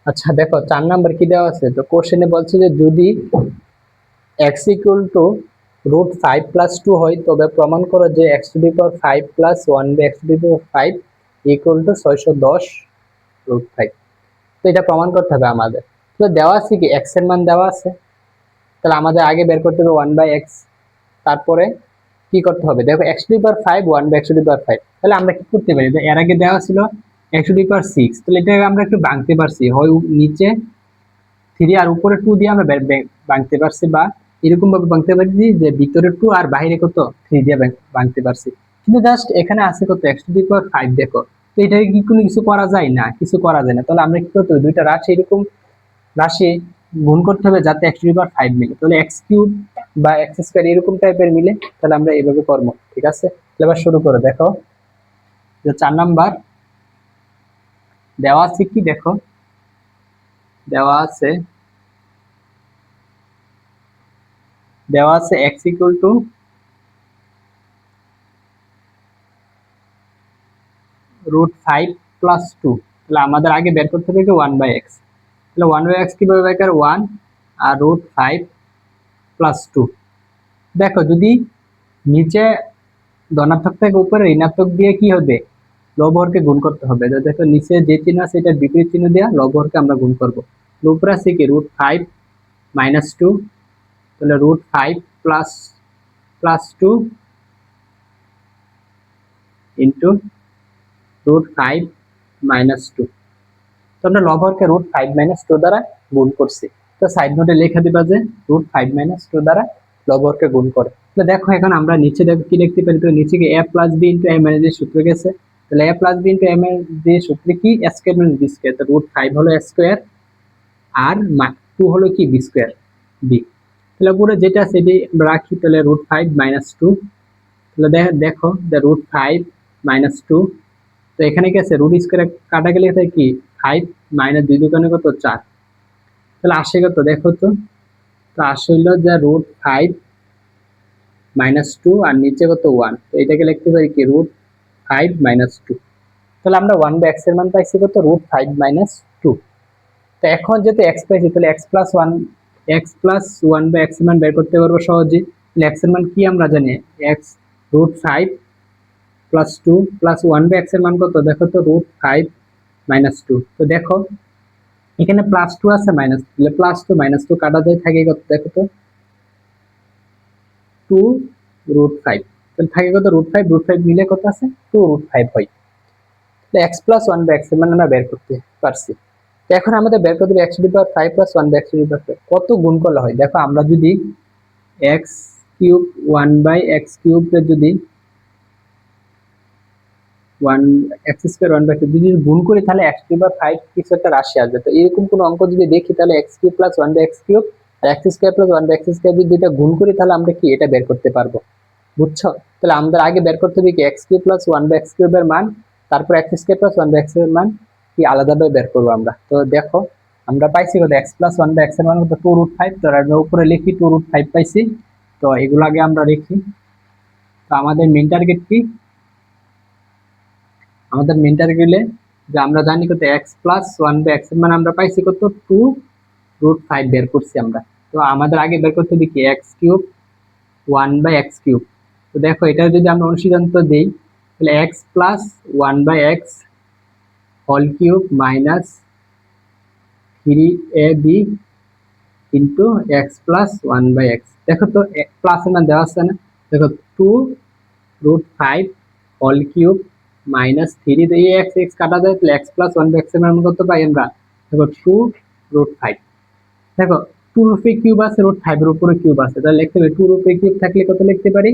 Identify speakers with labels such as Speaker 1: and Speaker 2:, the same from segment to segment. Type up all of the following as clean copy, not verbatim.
Speaker 1: আচ্ছা দেখো 4 নাম্বার কি দেওয়া আছে, তো কোশ্চেনে বলছে যে যদি x ইকুয়াল টু রুট 5 + 2 হয় তবে প্রমাণ করো যে x⁵5 + 1/x⁵5 ইকুয়াল টু 610 √5। তো এটা প্রমাণ করতে হবে আমাদের। তো দেওয়া আছে কি x এর মান দেওয়া আছে, তাহলে আমাদের আগে বের করতে হবে 1/x, তারপরে কি করতে হবে দেখো x⁵5 1/x⁵5, তাহলে আমরা কি করতে পারি, এর আগে দেওয়া ছিল x⁵6, তাহলে এটাকে আমরা একটু ভাঙতে পারছি, হয় নিচে 3 আর উপরে 2 দিয়ে আমরা ভাঙতে পারছি, বা এরকম ভাবে ভাঙতে পারছি যে ভিতরে 2 আর বাইরে কত 3 দিয়ে ভাঙতে পারছি। কিন্তু জাস্ট এখানে আছে কত x⁵5, দেখো তো এটাকে কি কোনো কিছু করা যায় না, কিছু করা যায় না, তাহলে আমরা কি করতে হবে দুইটা রাশি এরকম রাশি গুণ করতে হবে যাতে x⁵5 মিলে, তাহলে x³ বা x² এরকম টাইপের মিলে, তাহলে আমরা এইভাবে করবো। ঠিক আছে, এবার শুরু করে দেখো যে 4 নাম্বার দেওয়া আছে কি, দেখো দেওয়া আছে x ইকুয়াল টু √5 + 2, তাহলে আমাদের আগে বের করতে হবে 1/x, তাহলে 1/x কিভাবে বের করে 1 আর √5 + 2। দেখো যদি নিচে ধনাত্মক থেকে উপরে ঋণাত্মক দিয়ে কি হবে, লব হরকে গুণ করতে হবে। তো দেখো নিচে যে চিহ্ন আছে এটা বিপরীত চিহ্ন দেওয়া লব হরকে আমরা গুণ করবো। উপরে আছে কি √5 - 2, তাহলে √5 + 2 ইন্টু √5 - 2, তো আমরা লব হরকে √5 - 2 দ্বারা গুণ করছি। তো সাইড নোটে লেখা দিবা যে √5 - 2 দ্বারা লব হরকে গুণ করে। তো দেখো এখন আমরা নিচে দেখো কি লিখতে পারি, তো নিচে কি a + b * a - সূত্র গেছে, তাহলে a + b * a সূত্রে কি a² - b², তো √5 হলো a² আর 2 হলো কি b², b, তাহলে পুরো যেটা আছে এটি রাখি, তাহলে √5 - 2, তাহলে দেখো যে √5 - 2, তো এখানে কি আছে √² কাটা গেলে এটা কি 5 - 2 দোকানে কত 4, তাহলে আসে কত দেখো তো, তো আসে হইলো যে √5 - 2 আর নিচে কত 1, তো এটাকে লিখতে পারি কি √5 - 2, তাহলে আমরা 1/x এর মান পাইছি কত √5 - 2। তো এখন যেহেতু x পাইছি তাহলে x+1/x এর মান বের করতে পারবো সহজেই। তাহলে x এর মান কি আমরা জানি, x √5 + 2 + 1/x এর মান কত দেখো তো √5 - 2, তো দেখো এখানে +2 আছে মাইনাস, তাহলে +2 - 2 কাটা যায়, থাকে কত দেখো তো 2√5, তাহলে থাকে কত √5 মিলে কত আছে 2√5 হয়। তো x+1/x এর মান আমরা বের করতে পারছি। তো এখন আমাদের বের করতে হবে x⁵5 + 1/x⁵5 কত গুণ করলে হয়। দেখো আমরা যদি x³ 1/x³ এর যদি 1x² 1/2 যদি গুণ করি তাহলে x⁵5 কিছু একটা রাশি আসবে। তো এরকম কোন অঙ্ক যদি দেখি তাহলে x³ + 1/x³ আর x² + 1/x² যদি দুইটা গুণ করি তাহলে আমরা কি এটা বের করতে পারবো, বুঝছো। তাহলে আমাদের আগে বের করতে হবে কি x³ + 1/x³ এর মান, তারপর x² + 1/x এর মান কি আলাদাভাবে বের করবো আমরা। তো দেখো আমরা পাইছি কত x+1/x এর মান কত 2√5, তো আমরা উপরে লিখি 2√5 পাইছি। তো এগুলো আগে আমরা লিখি। তো আমাদের মেইন টার্গেট কি, আমাদের মেইন টার্গেট যে আমরা জানি কত x+1/x এর মান আমরা পাইছি কত 2√5 বের করছি আমরা। তো আমাদের আগে বের করতে হবে কি x³ 1/x³। তো দেখো এটা যদি আমরা অনুসিদ্ধান্ত দেই তাহলে x+1/x whole cube minus 3ab into x+1/x, দেখো তো প্লাস এর মান দেওয়া আছে না, দেখো 2√5 হোল কিউব মাইনাস 3, তো এই x কাটা যায়, তাহলে x+1/x এর মান কত পাই আমরা, দেখো 2√5, দেখো 2√5 আছে √5 এর উপরে কিউব আছে, তাহলে লিখতে হবে 2√5 থাকলে কত লিখতে পারি,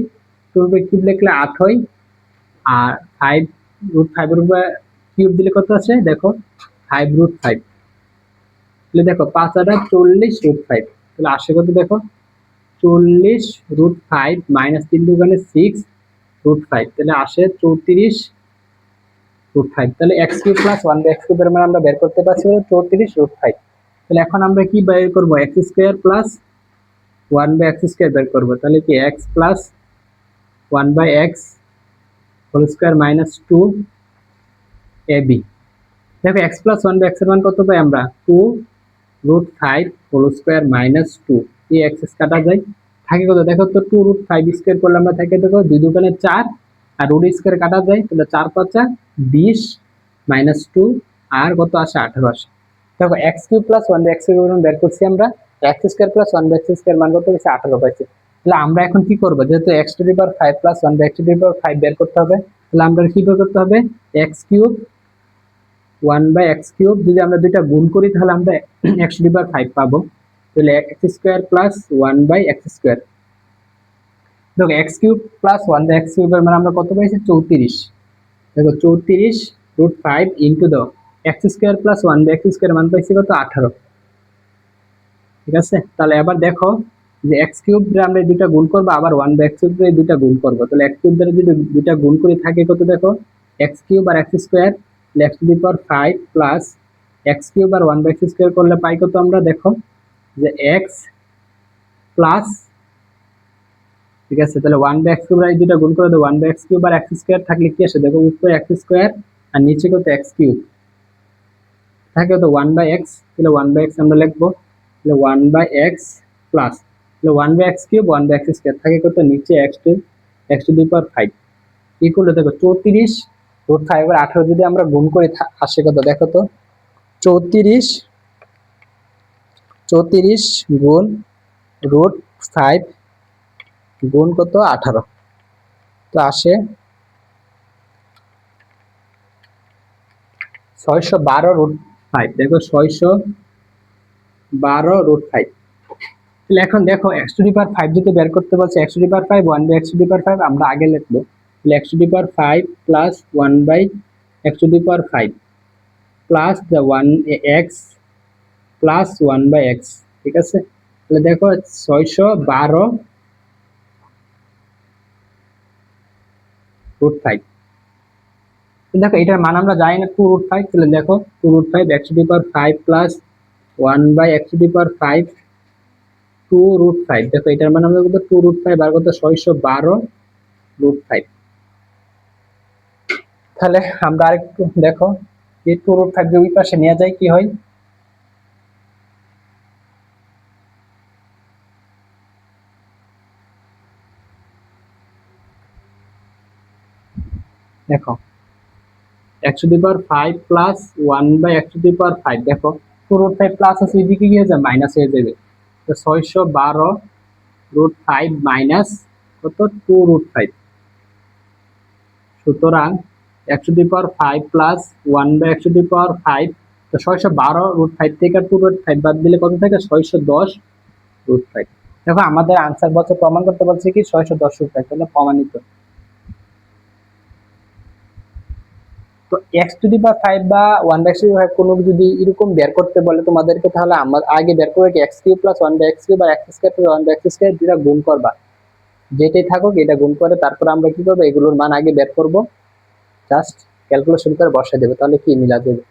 Speaker 1: 2√5 লিখলে 8 হয়, আর 5 এর উপরে কিউব দিলে কত আসে দেখো 5√5, তাহলে দেখো 5 আর 40√5, তাহলে আসে কত দেখো 40√5 মাইনাস 3 দুগুণে 6√5, তাহলে আসে 34√5, তাহলে x³ + 1/x³ এর মান আমরা বের করতে পারছি 34√5। তাহলে এখন আমরা কি বের করব x² + 1/x² বের করব, তাহলে কি x + 1/x whole square minus 2ab, দেখো X plus one by X এর মান কত পাই আমরা, 2√5 হোল স্কোয়ার মাইনাস 2। এই এক্স কাটা যায়, থাকে কত দেখো তো, 2√5 স্কোয়ার করলে আমরা থাকে দেখো 2 2 4, আর রুট স্কোয়ার কাটা যায়, তাহলে 4 5 20 মাইনাস 2, আর কত আসে 18 আসে। দেখো x cube plus one by x cube বের করছি আমরা, X square plus one by x square মান কত হয়েছে, 18 পাইছি। তাহলে আমরা এখন কি করবো, যেহেতু x to the power 5 plus one by x to the power 5 বের করতে হবে, তাহলে আমরা কি করতে হবে, x cube one by x cube যদি আমরা দুইটা গুণ করি তাহলে আমরা এক্স টু দি পাওয়ার 5 পাবো। তাহলে x square plus one by x square, দেখো x cube plus one by x কিউবের মানে আমরা কত পাইছি, 34। দেখো 34√5 ইন্টু দাও X square plus one by x square মান পাইছি কত, 18। ঠিক আছে, তাহলে এবার দেখো যে এক্স কিউব আমরা দুইটা গুণ করবো, আবার ওয়ান বাই এক্স কিউব দুইটা গুণ করবো, তাহলে এক্স কিউব দ্বারা যদি দুইটা গুণ করে থাকে কত, দেখো এক্স কিউব আর X square, X to the power 5 plus X cube আর ওয়ান বাই এক্স স্কোয়ার করলে পাই কত আমরা, দেখো যে এক্স প্লাস, ঠিক আছে, তাহলে ওয়ান বাই এক্স কিউব এই দুইটা গুণ করে দেবো, ওয়ান বাই এক্স কিউব আর এক্স স্কোয়ার থাকলে কি আসে, দেখো উপরে এক্স স্কোয়ার আর নিচে কত এক্স কিউব থাকে, তো ওয়ান বাই এক্স, তাহলে ওয়ান বাই এক্স আমরা লিখবো, তাহলে ওয়ান বাই এক্স প্লাস, তাহলে one by x cube one by x square থাকে কত, নিচে X to the power 5 equal to দেখো 34√5 আর 18 যদি আমরা গুণ করে আসে কত, দেখো তো 34 গুণ √5 গুণ কত 18, তো আসে 612√5। দেখো 612√5। তাহলে এখন দেখো এক্স টু দি পাওয়ার 5 যদি বের করতে বলছে, x to the power 5 one by x to the power 5 আমরা আগে লিখবো, তাহলে x to the power 5 plus one by x to the power 5 plus the one x plus one by x. ঠিক আছে, তাহলে দেখো 612√5। দেখো এটার মান আমরা জানি না 2√5, তাহলে দেখো 2√5 x to the power 5 plus one by x to the power 5 2√5। দেখো এটার মানে আমরা কত, 2√5 আর কত 612√5। তাহলে আমরা আরেকটু দেখো যে 2√5 যদি ওই পাশে নিয়ে যায় কি হয়, দেখো x to the power 5 plus one by x to the power 5, দেখো 2√5 প্লাস আছে এদিকে কি হয়ে যায়, মাইনাস হয়ে যাবে, তো 612√5 মাইনাস কত 2√5, সুতরাং x to the power 5 plus one by x to the power 5, তো 612√5 থেকে 2√5 বাদ দিলে কত থাকে, 610√5। দেখো আমাদের আনসার বলছে, প্রমাণ করতে বলছে কি 610√5, তাহলে প্রমাণিত। তো এক্স টু দি পাওয়ার 5 বা one by x to the power 5 কোনো যদি এরকম বের করতে বলে তোমাদেরকে, তাহলে আমরা আগে বের করে কি X cube plus one by x cube আর X square plus one by x square যেটা গুণ করবা, যেটাই থাকুক এটা গুণ করে তারপর আমরা কি করবো, এগুলোর মান আগে বের করবো, জাস্ট ক্যালকুলেশন করে বসাই দেবো, তাহলে কি মিলা দেবে।